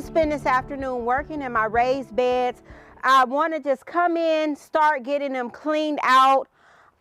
spend this afternoon working in my raised beds. I want to just come in, start getting them cleaned out.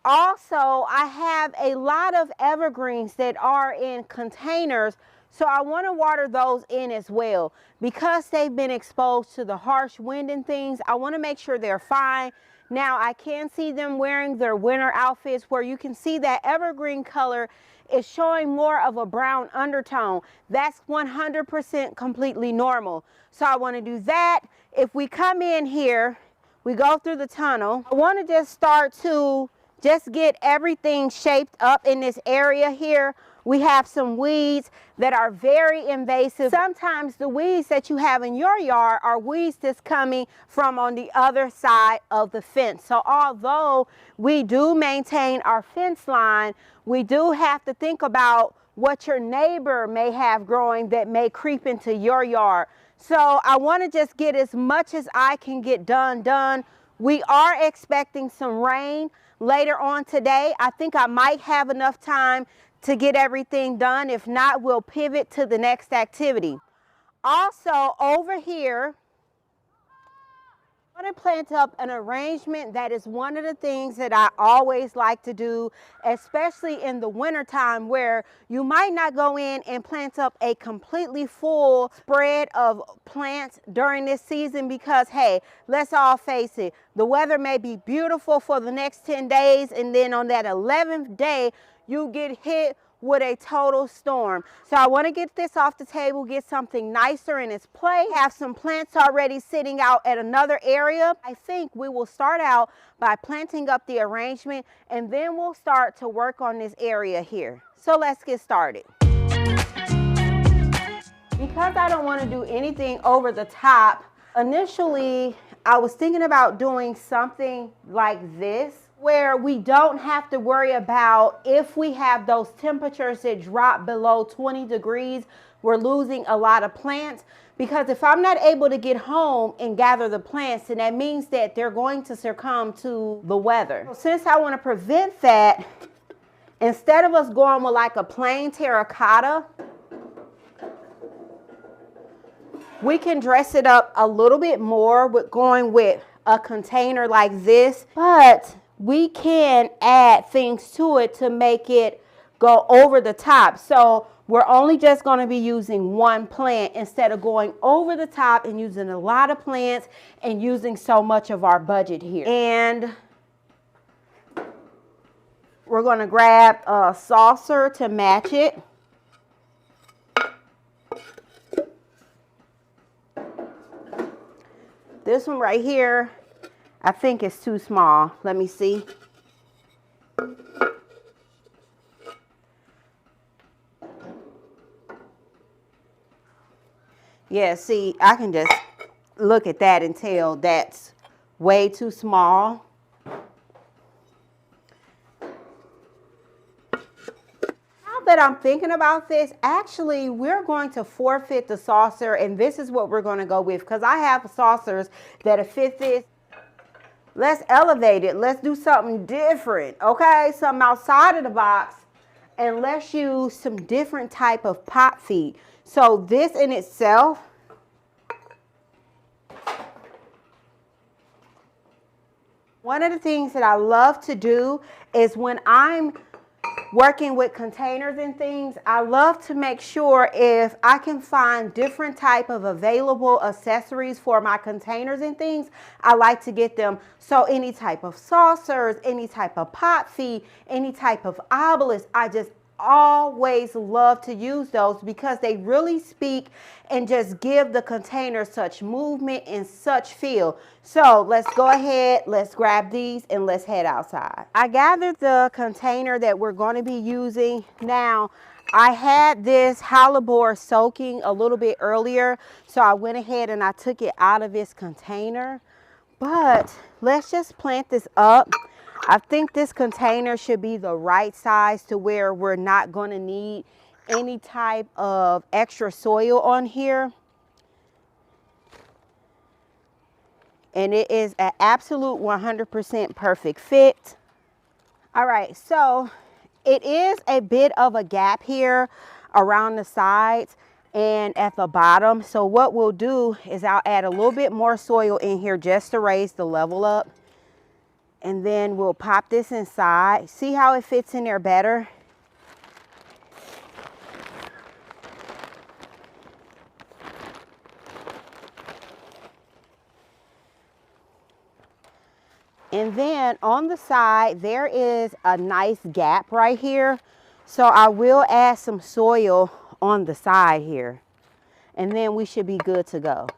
Also, I have a lot of evergreens that are in containers, so I want to water those in as well. Because they've been exposed to the harsh wind and things, I want to make sure they're fine. Now, I can see them wearing their winter outfits where you can see that evergreen color is showing more of a brown undertone. That's 100% completely normal. So I want to do that. If we come in here, we go through the tunnel. I want to just start to just get everything shaped up in this area here. We have some weeds that are very invasive. Sometimes the weeds that you have in your yard are weeds that's coming from on the other side of the fence. So although we do maintain our fence line, we do have to think about what your neighbor may have growing that may creep into your yard. So I want to just get as much as I can get done. We are expecting some rain later on today. I think I might have enough time to get everything done. If not, we'll pivot to the next activity. Also, over here, I want to plant up an arrangement that is one of the things that I always like to do, especially in the wintertime where you might not go in and plant up a completely full spread of plants during this season because, hey, let's all face it, the weather may be beautiful for the next 10 days and then on that 11th day, you get hit with a total storm. So I want to get this off the table, get something nicer in its place. Have some plants already sitting out at another area. I think we will start out by planting up the arrangement and then we'll start to work on this area here. So let's get started. Because I don't want to do anything over the top, initially I was thinking about doing something like this, where we don't have to worry about if we have those temperatures that drop below 20 degrees, we're losing a lot of plants. Because if I'm not able to get home and gather the plants, then that means that they're going to succumb to the weather. So since I want to prevent that, instead of us going with like a plain terracotta, we can dress it up a little bit more with going with a container like this, but we can add things to it to make it go over the top. So we're only just going to be using one plant instead of going over the top and using a lot of plants and using so much of our budget here. And we're going to grab a saucer to match it. This one right here, I think it's too small. Let me see. Yeah, see, I can just look at that and tell that's way too small. Now that I'm thinking about this, actually, we're going to forfeit the saucer, and this is what we're going to go with because I have saucers that fit this. Let's elevate it. Let's do something different, okay? Something outside of the box, and let's use some different type of pot feed. So this in itself, one of the things that I love to do is when I'm working with containers and things, I love to make sure if I can find different type of available accessories for my containers and things, I like to get them. So any type of saucers, any type of pot feed, any type of obelisk, I just always love to use those because they really speak and just give the container such movement and such feel. So let's go ahead, let's grab these and let's head outside. I gathered the container that we're going to be using. Now, I had this Hellebores soaking a little bit earlier, so I went ahead and I took it out of its container. But let's just plant this up. I think this container should be the right size to where we're not going to need any type of extra soil on here. And it is an absolute 100% perfect fit. All right, so it is a bit of a gap here around the sides. and at the bottom. So what we'll do is I'll add a little bit more soil in here just to raise the level up. And then we'll pop this inside. See how it fits in there better? And then on the side, there is a nice gap right here. So I will add some soil on the side here. And then we should be good to go.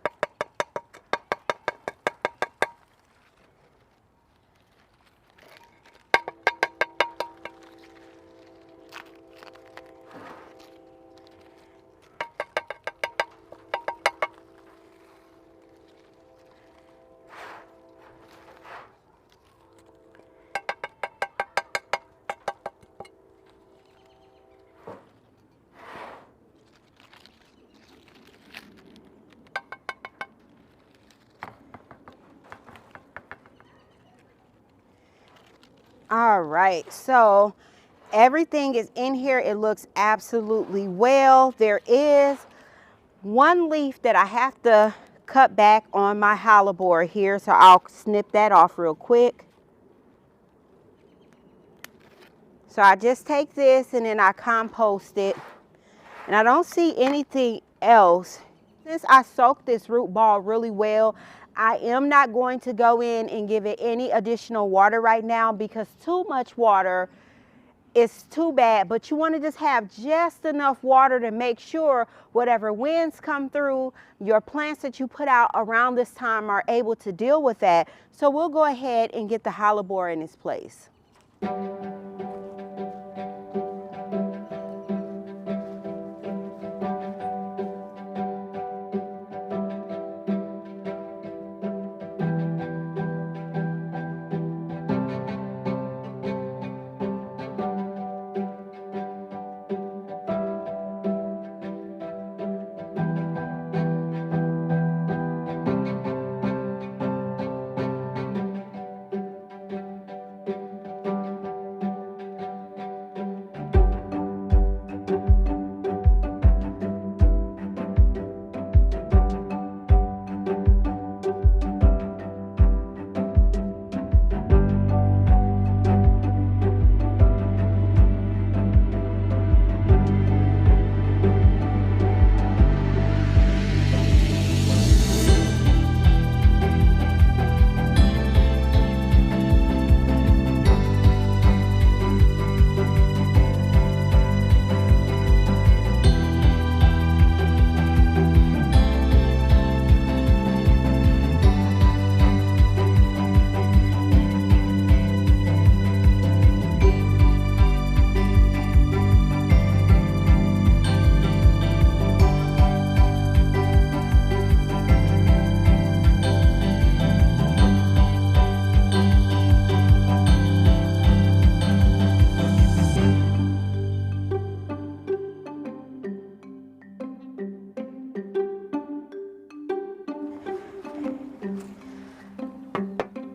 All right, so everything is in here. It looks absolutely well. There is one leaf that I have to cut back on my hellebore here, so I'll snip that off real quick. So I just take this and then I compost it, and I don't see anything else. Since I soaked this root ball really well, I am not going to go in and give it any additional water right now, because too much water is too bad. But you want to just have just enough water to make sure whatever winds come through, your plants that you put out around this time are able to deal with that. So we'll go ahead and get the hellebore in its place.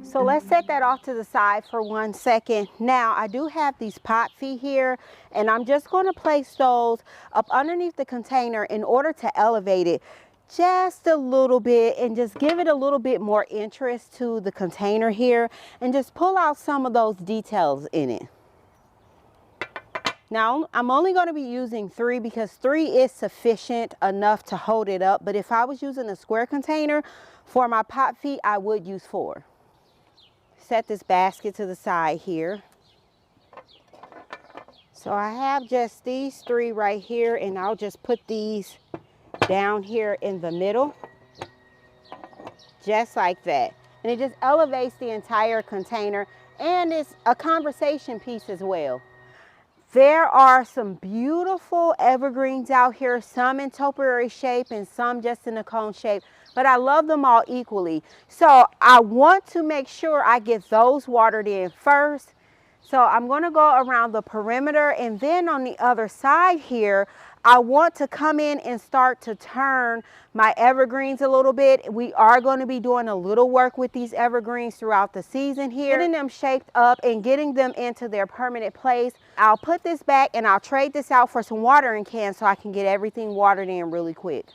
So let's set that off to the side for 1 second. Now I do have these pot feet here, and I'm just going to place those up underneath the container in order to elevate it just a little bit and just give it a little bit more interest to the container here, and just pull out some of those details in it. Now I'm only going to be using 3 because 3 is sufficient enough to hold it up, but if I was using a square container for my pot feet, I would use 4. Set this basket to the side here. So I have just these 3 right here, and I'll just put these down here in the middle, just like that. And it just elevates the entire container, and it's a conversation piece as well. There are some beautiful evergreens out here, some in topiary shape and some just in a cone shape, but I love them all equally. So I want to make sure I get those watered in first. So I'm going to go around the perimeter, and then on the other side here, I want to come in and start to turn my evergreens a little bit. We are going to be doing a little work with these evergreens throughout the season here, getting them shaped up and getting them into their permanent place. I'll put this back and I'll trade this out for some watering cans so I can get everything watered in really quick.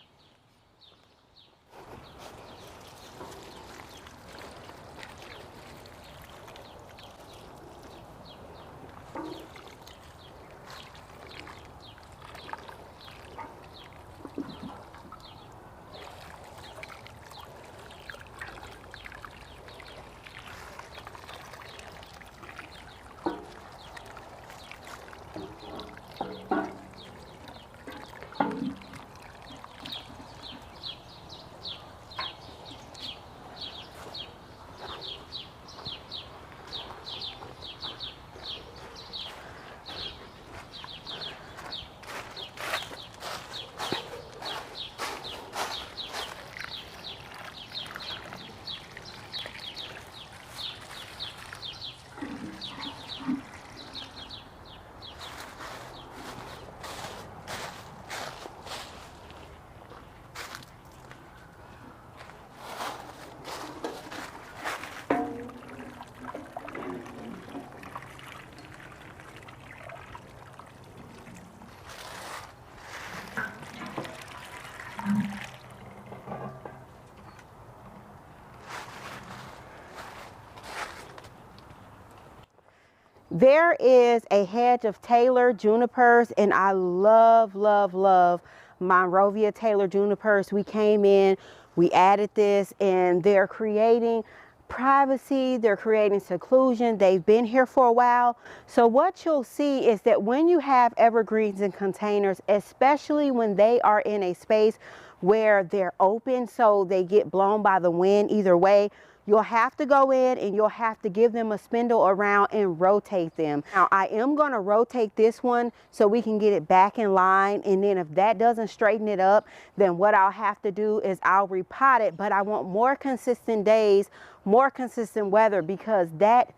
There is a hedge of Taylor junipers, and I love, love, love Monrovia Taylor junipers. We came in, we added this, and they're creating privacy, they're creating seclusion. They've been here for a while. So what you'll see is that when you have evergreens in containers, especially when they are in a space where they're open so they get blown by the wind either way, you'll have to go in and you'll have to give them a spindle around and rotate them. Now, I am going to rotate this one so we can get it back in line. And then if that doesn't straighten it up, then what I'll have to do is I'll repot it. But I want more consistent days, more consistent weather, because that,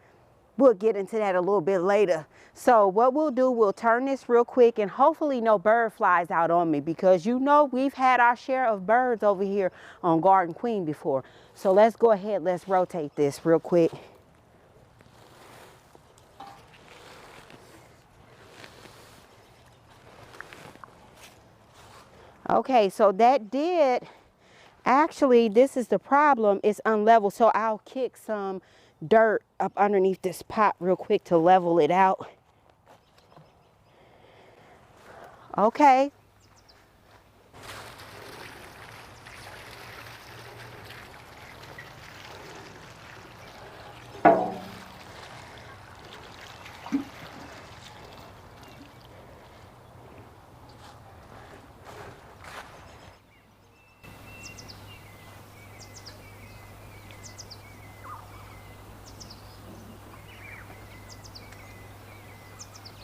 we'll get into that a little bit later. So what we'll do, we'll turn this real quick, and hopefully no bird flies out on me, because you know we've had our share of birds over here on Garden Queen before. So let's go ahead, let's rotate this real quick. Okay, so that did, actually, this is the problem, it's unlevel. So I'll kick some dirt up underneath this pot real quick to level it out. Okay.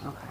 Okay.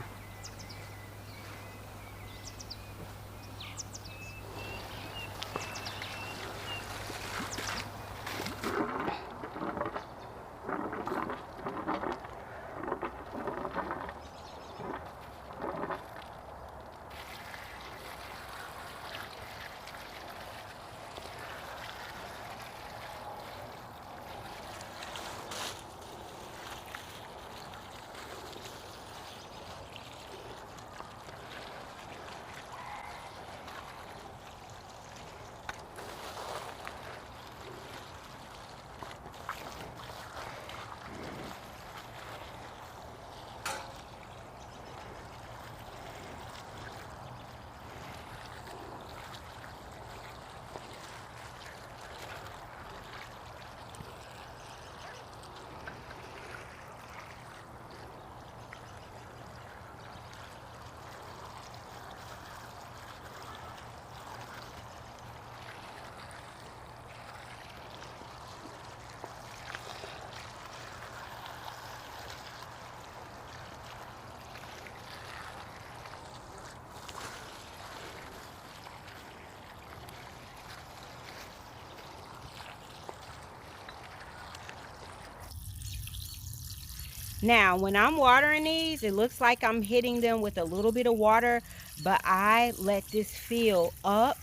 Now, when I'm watering these, it looks like I'm hitting them with a little bit of water, but I let this fill up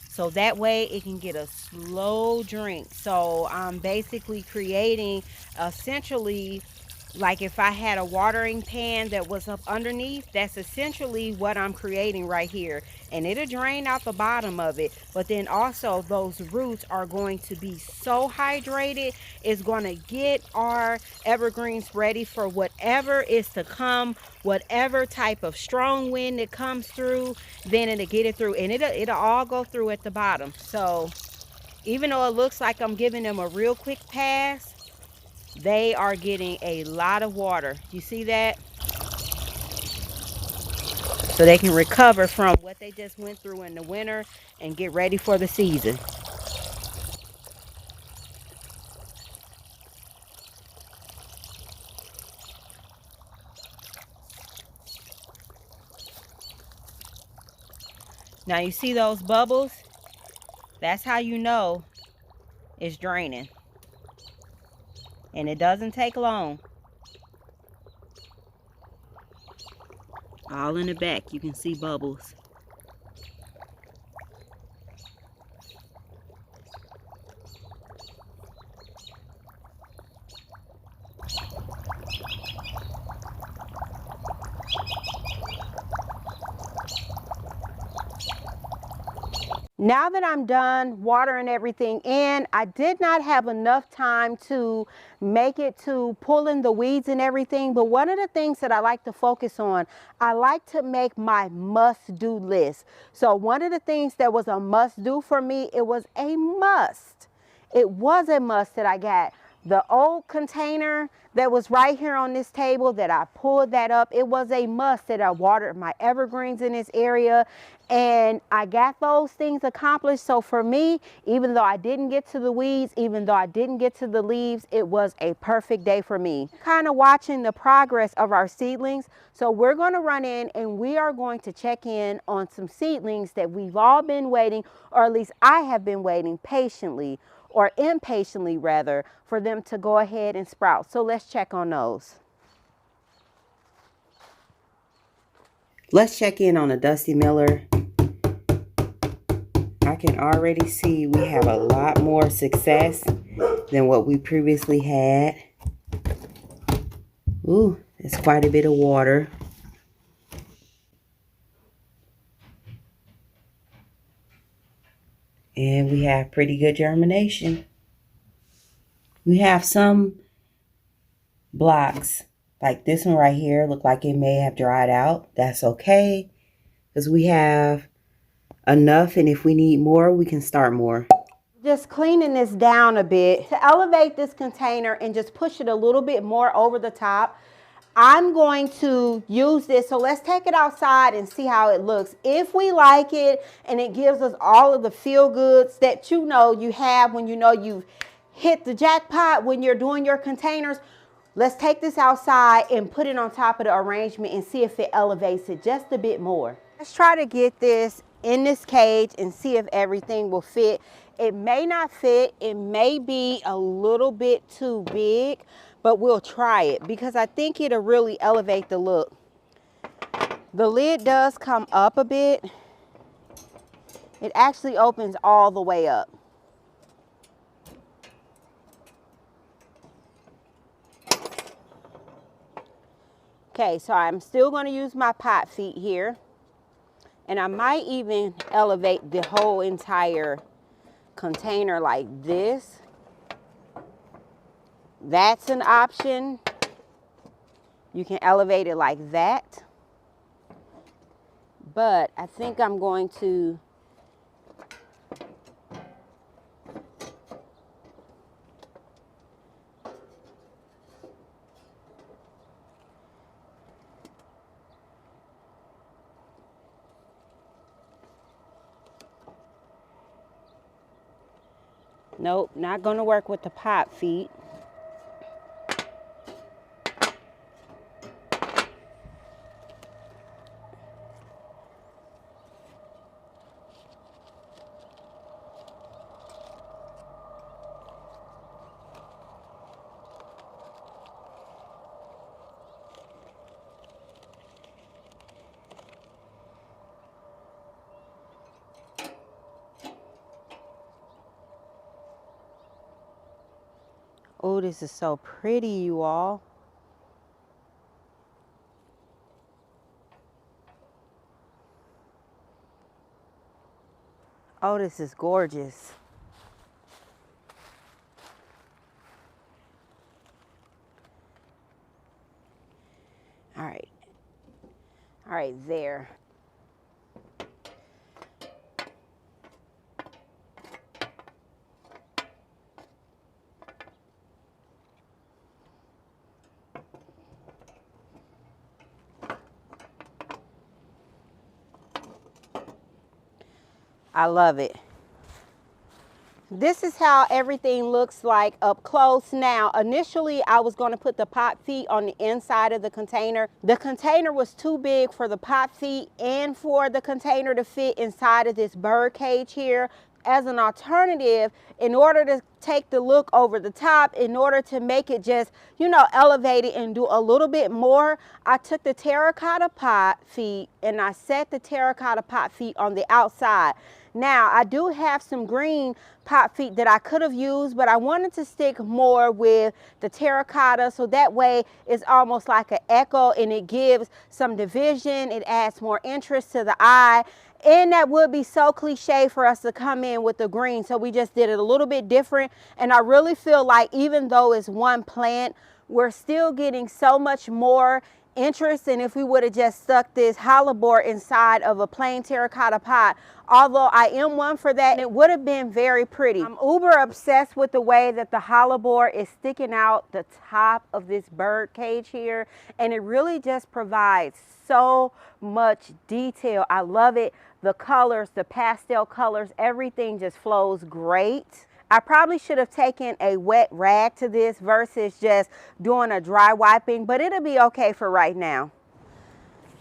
so that way it can get a slow drink. So I'm basically creating essentially, like if I had a watering pan that was up underneath, that's essentially what I'm creating right here. And it'll drain out the bottom of it. But then also those roots are going to be so hydrated, it's going to get our evergreens ready for whatever is to come, whatever type of strong wind that comes through, then it'll get it through. And it'll all go through at the bottom. So even though it looks like I'm giving them a real quick pass, they are getting a lot of water. You see that? So they can recover from what they just went through in the winter and get ready for the season. Now you see those bubbles? That's how you know it's draining. And it doesn't take long. All in the back, you can see bubbles. Now that I'm done watering everything in, I did not have enough time to make it to pulling the weeds and everything. But one of the things that I like to focus on, I like to make my must-do list. So one of the things that was a must-do for me, it was a must. It was a must that I got the old container that was right here on this table, that I pulled that up. It was a must that I watered my evergreens in this area, and I got those things accomplished. So for me, even though I didn't get to the weeds, even though I didn't get to the leaves, it was a perfect day for me. Kind of watching the progress of our seedlings. So we're going to run in and we are going to check in on some seedlings that we've all been waiting, or at least I have been waiting patiently, or impatiently rather, for them to go ahead and sprout. So let's check on those. Let's check in on a Dusty Miller. I can already see we have a lot more success than what we previously had. Ooh, it's quite a bit of water. And we have pretty good germination. We have some blocks, like this one right here, look like it may have dried out. That's okay, because we have enough, and if we need more, we can start more. Just cleaning this down a bit to elevate this container and just push it a little bit more over the top. I'm going to use this, so let's take it outside and see how it looks. If we like it and it gives us all of the feel goods that you know you have when you know you've hit the jackpot when you're doing your containers, let's take this outside and put it on top of the arrangement and see if it elevates it just a bit more. Let's try to get this in this cage and see if everything will fit. It may not fit, it may be a little bit too big, but we'll try it because I think it'll really elevate the look. The lid does come up a bit. It actually opens all the way up. Okay, so I'm still going to use my pot feet here. And I might even elevate the whole entire container like this. That's an option. You can elevate it like that. But I think I'm going to nope, not going to work with the pot feet. Oh, this is so pretty, you all. Oh, this is gorgeous. All right. All right, there. I love it. This is how everything looks like up close. Now, initially, I was going to put the pot feet on the inside of the container. The container was too big for the pot feet and for the container to fit inside of this bird cage here. As an alternative, in order to take the look over the top, in order to make it just, you know, elevate it and do a little bit more, I took the terracotta pot feet and I set the terracotta pot feet on the outside. Now, I do have some green pot feet that I could have used, but I wanted to stick more with the terracotta, so that way it's almost like an echo and it gives some division. It adds more interest to the eye. And that would be so cliche for us to come in with the green, so we just did it a little bit different. And I really feel like even though it's one plant, we're still getting so much more interest than if we would have just stuck this hellebore inside of a plain terracotta pot. Although I am one for that, it would have been very pretty. I'm uber obsessed with the way that the hellebore is sticking out the top of this bird cage here, and it really just provides so much detail. I love it. The colors, the pastel colors, everything just flows great. I probably should have taken a wet rag to this versus just doing a dry wiping, but it'll be okay for right now.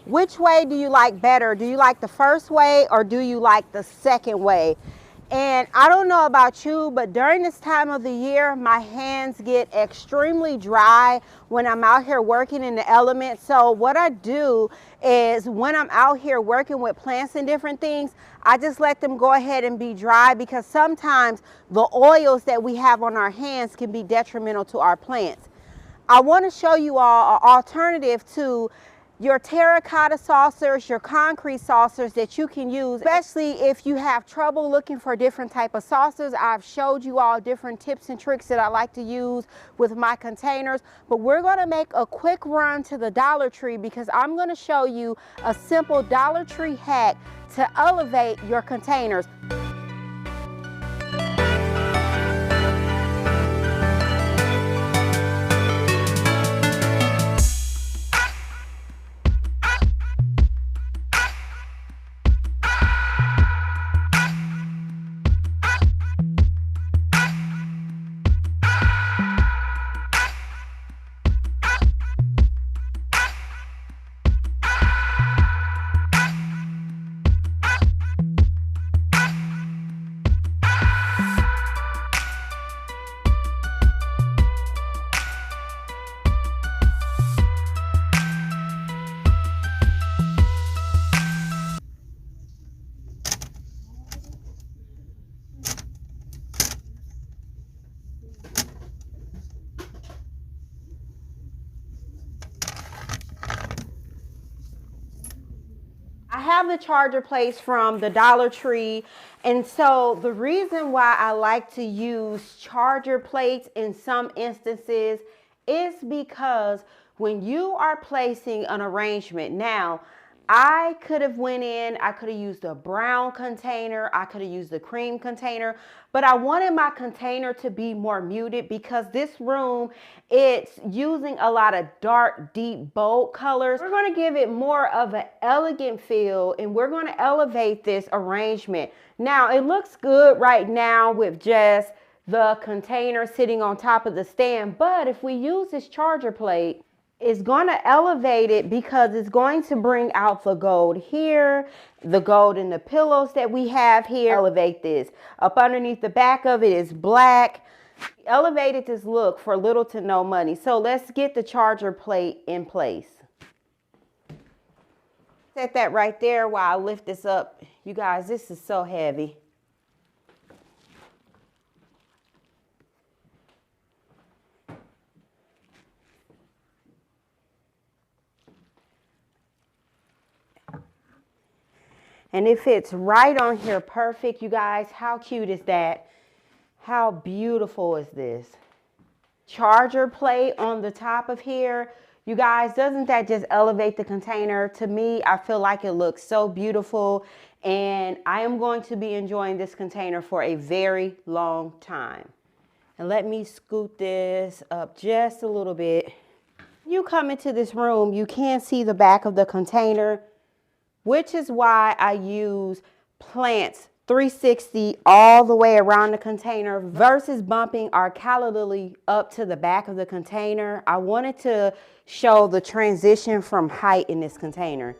Which way do you like better? Do you like the first way or do you like the second way? And I don't know about you, but during this time of the year, my hands get extremely dry when I'm out here working in the elements. So what I do is when I'm out here working with plants and different things, I just let them go ahead and be dry, because sometimes the oils that we have on our hands can be detrimental to our plants. I want to show you all an alternative to your terracotta saucers, your concrete saucers that you can use, especially if you have trouble looking for different type of saucers. I've showed you all different tips and tricks that I like to use with my containers, but we're going to make a quick run to the Dollar Tree because I'm going to show you a simple Dollar Tree hack to elevate your containers. I have the charger plates from the Dollar Tree, and so the reason why I like to use charger plates in some instances is because when you are placing an arrangement, now I could have went in, I could have used a brown container, I could have used the cream container, but I wanted my container to be more muted because this room, it's using a lot of dark, deep, bold colors. We're going to give it more of an elegant feel, and we're going to elevate this arrangement. Now, it looks good right now with just the container sitting on top of the stand, but if we use this charger plate, it's going to elevate it because it's going to bring out the gold here, the gold in the pillows that we have here. Elevate this. Up underneath the back of it is black. Elevated this look for little to no money. So let's get the charger plate in place. Set that right there while I lift this up. You guys, this is so heavy. And it fits right on here perfect, you guys. How cute is that? How beautiful is this? Charger plate on the top of here. You guys, doesn't that just elevate the container? To me, I feel like it looks so beautiful, and I am going to be enjoying this container for a very long time. And let me scoot this up just a little bit. You come into this room, you can't see the back of the container, which is why I use plants 360 all the way around the container versus bumping our calla lily up to the back of the container. I wanted to show the transition from height in this container.